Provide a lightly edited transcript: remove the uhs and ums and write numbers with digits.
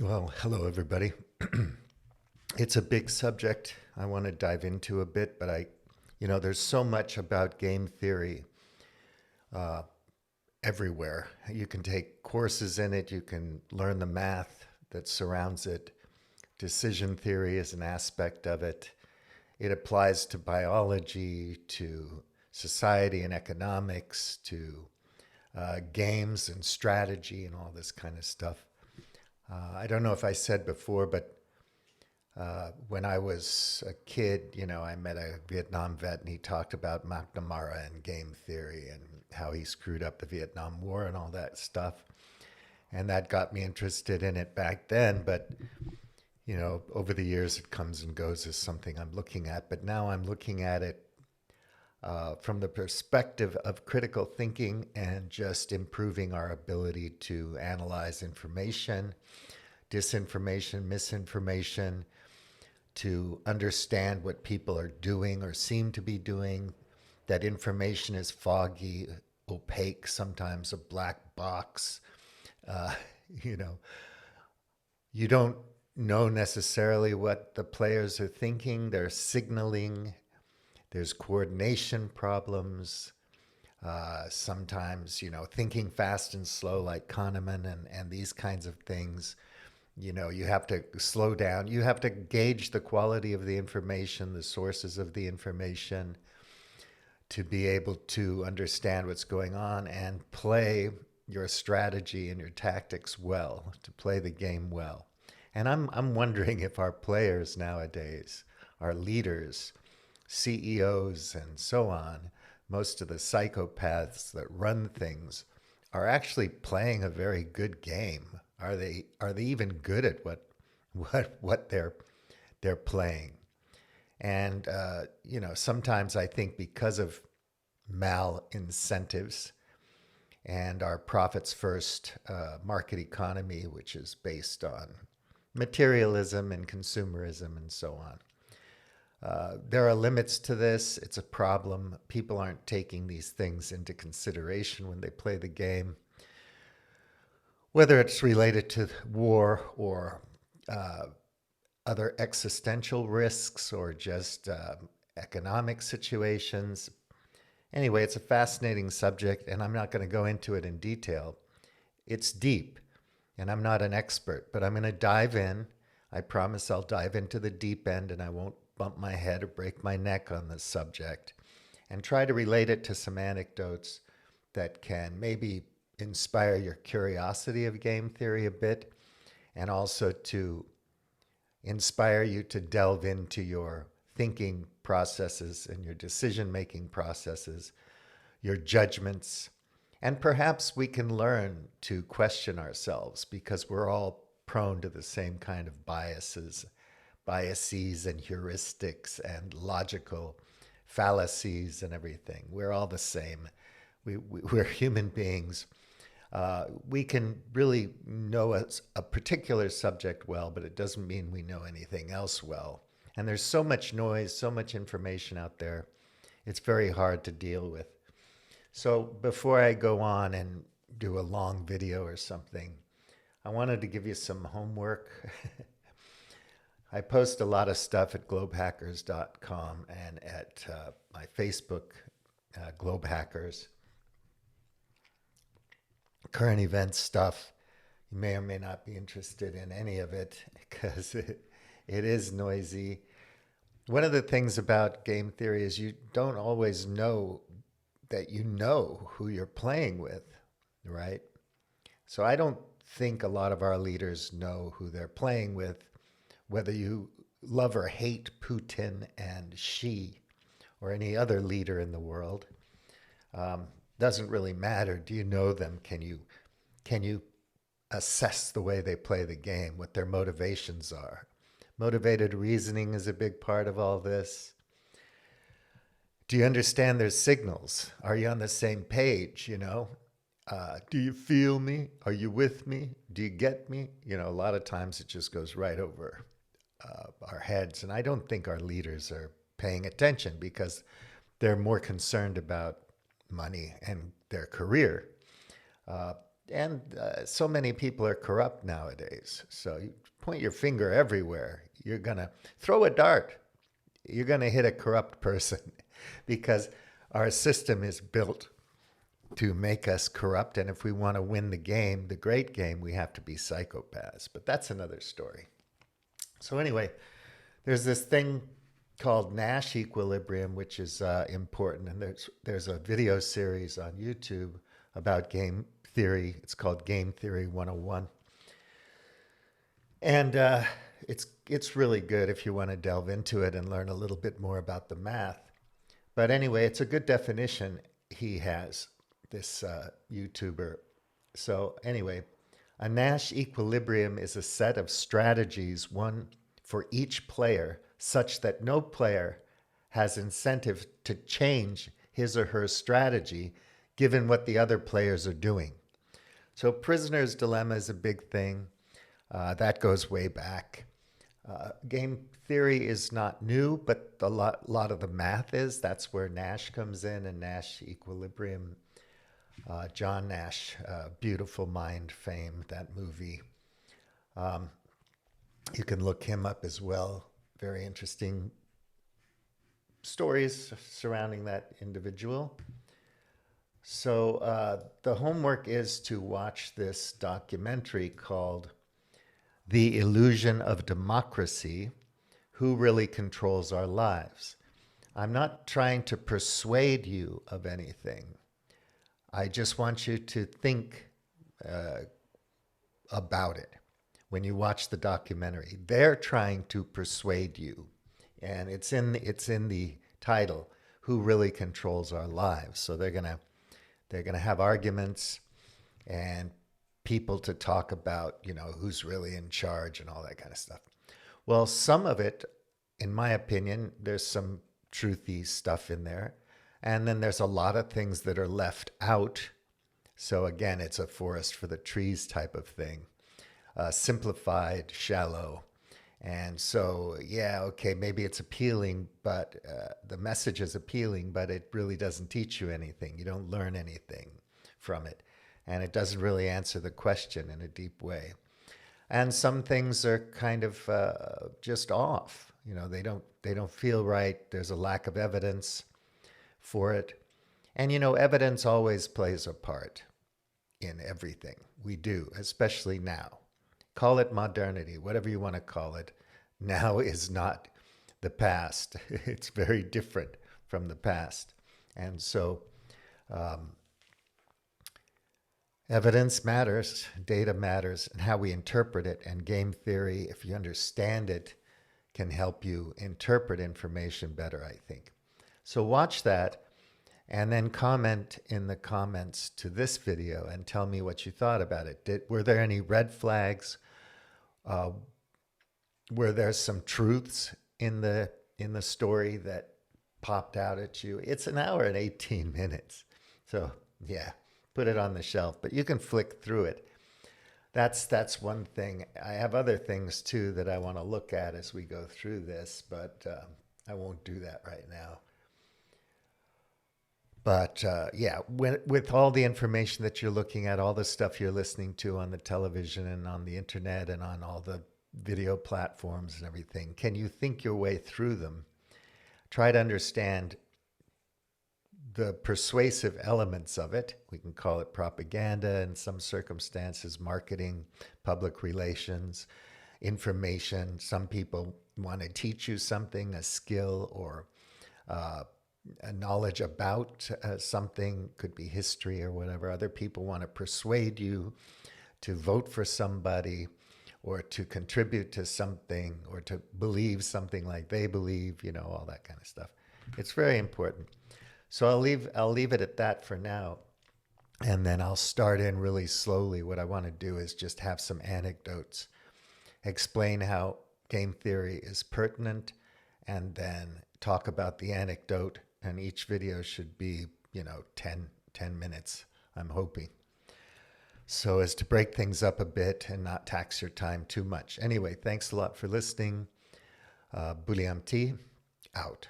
Well, hello, everybody. It's a big subject I want to dive into a bit, but there's so much about game theory everywhere. You can take courses in it, you can learn the math that surrounds it. Decision theory is an aspect of it. It applies to biology, to society and economics, to games and strategy and all this kind of stuff. I don't know if I said before, but when I was a kid, I met a Vietnam vet and he talked about McNamara and game theory and how he screwed up the Vietnam War and all that stuff. And that got me interested in it back then. But, over the years, it comes and goes as something I'm looking at. But now I'm looking at it from the perspective of critical thinking and just improving our ability to analyze information, disinformation, misinformation, to understand what people are doing or seem to be doing. That information is foggy, opaque, sometimes a black box. Uh, you know, you don't know necessarily what the players are thinking. They're signaling. There's coordination problems. Sometimes, thinking fast and slow like Kahneman and these kinds of things. You have to slow down. You have to gauge the quality of the information, the sources of the information to be able to understand what's going on and play your strategy and your tactics well, to play the game well. And I'm wondering if our players nowadays, our leaders, CEOs and so on, most of the psychopaths that run things are actually playing a very good game. Are they even good at what they're playing? And sometimes I think because of mal incentives and our profits first market economy, which is based on materialism and consumerism and so on. There are limits to this. It's a problem. People aren't taking these things into consideration when they play the game, whether it's related to war or other existential risks or just economic situations. Anyway, it's a fascinating subject, and I'm not going to go into it in detail. It's deep, and I'm not an expert, but I'm going to dive in. I promise I'll dive into the deep end, and I won't bump my head or break my neck on this subject, and try to relate it to some anecdotes that can maybe inspire your curiosity of game theory a bit, and also to inspire you to delve into your thinking processes and your decision-making processes, your judgments, and perhaps we can learn to question ourselves because we're all prone to the same kind of biases and heuristics and logical fallacies and everything. We're all the same. We're human beings. We can really know a particular subject well, but it doesn't mean we know anything else well. And there's so much noise, so much information out there. It's very hard to deal with. So before I go on and do a long video or something, I wanted to give you some homework. I post a lot of stuff at globehackers.com and at my Facebook, Globe Hackers. Current event stuff. You may or may not be interested in any of it because it is noisy. One of the things about game theory is you don't always know that you know who you're playing with, right? So I don't think a lot of our leaders know who they're playing with, whether you love or hate Putin and Xi or any other leader in the world. Doesn't really matter. Do you know them? Can you assess the way they play the game, what their motivations are? Motivated reasoning is a big part of all this. Do you understand their signals? Are you on the same page? Do you feel me? Are you with me? Do you get me? A lot of times it just goes right over our heads. And I don't think our leaders are paying attention because they're more concerned about money and their career. So many people are corrupt nowadays. So you point your finger everywhere. You're going to throw a dart. You're going to hit a corrupt person because our system is built to make us corrupt. And if we want to win the game, the great game, we have to be psychopaths. But that's another story. So anyway, there's this thing called Nash equilibrium, which is important. And there's a video series on YouTube about game theory. It's called Game Theory 101. And it's really good if you want to delve into it and learn a little bit more about the math. But anyway, it's a good definition he has, this YouTuber. So anyway, a Nash equilibrium is a set of strategies, one for each player, such that no player has incentive to change his or her strategy given what the other players are doing. So prisoner's dilemma is a big thing. That goes way back. Game theory is not new, but a lot of the math is. That's where Nash comes in, and Nash equilibrium. John Nash, Beautiful Mind fame, that movie. You can look him up as well. Very interesting stories surrounding that individual. So the homework is to watch this documentary called The Illusion of Democracy: Who Really Controls Our Lives. I'm not trying to persuade you of anything. I just want you to think about it when you watch the documentary. They're trying to persuade you, and it's in the title, Who Really Controls Our Lives. So they're gonna have arguments and people to talk about, who's really in charge and all that kind of stuff. Well, some of it, in my opinion, there's some truthy stuff in there. And then there's a lot of things that are left out. So again, it's a forest for the trees type of thing. Simplified, shallow. And so, yeah, okay, maybe it's appealing, but the message is appealing, but it really doesn't teach you anything. You don't learn anything from it. And it doesn't really answer the question in a deep way. And some things are kind of just off. They don't feel right. There's a lack of evidence for it. And evidence always plays a part in everything we do, especially now. Call it modernity, whatever you want to call it. Now is not the past. It's very different from the past. And so evidence matters, data matters, and how we interpret it. And game theory, if you understand it, can help you interpret information better, I think. So watch that and then comment in the comments to this video and tell me what you thought about it. Were there any red flags? Were there some truths in the story that popped out at you? It's an hour and 18 minutes. So yeah, put it on the shelf, but you can flick through it. That's one thing. I have other things too that I want to look at as we go through this, but I won't do that right now. But yeah, with all the information that you're looking at, all the stuff you're listening to on the television and on the internet and on all the video platforms and everything, can you think your way through them? Try to understand the persuasive elements of it. We can call it propaganda in some circumstances, marketing, public relations, information. Some people want to teach you something, a skill or a knowledge about something, could be history or whatever. Other people want to persuade you to vote for somebody or to contribute to something or to believe something like they believe, all that kind of stuff. It's very important. So I'll leave it at that for now. And then I'll start in really slowly. What I want to do is just have some anecdotes, explain how game theory is pertinent, and then talk about the anecdote. And each video should be, 10 minutes, I'm hoping, so as to break things up a bit and not tax your time too much. Anyway, thanks a lot for listening. Buliam T, out.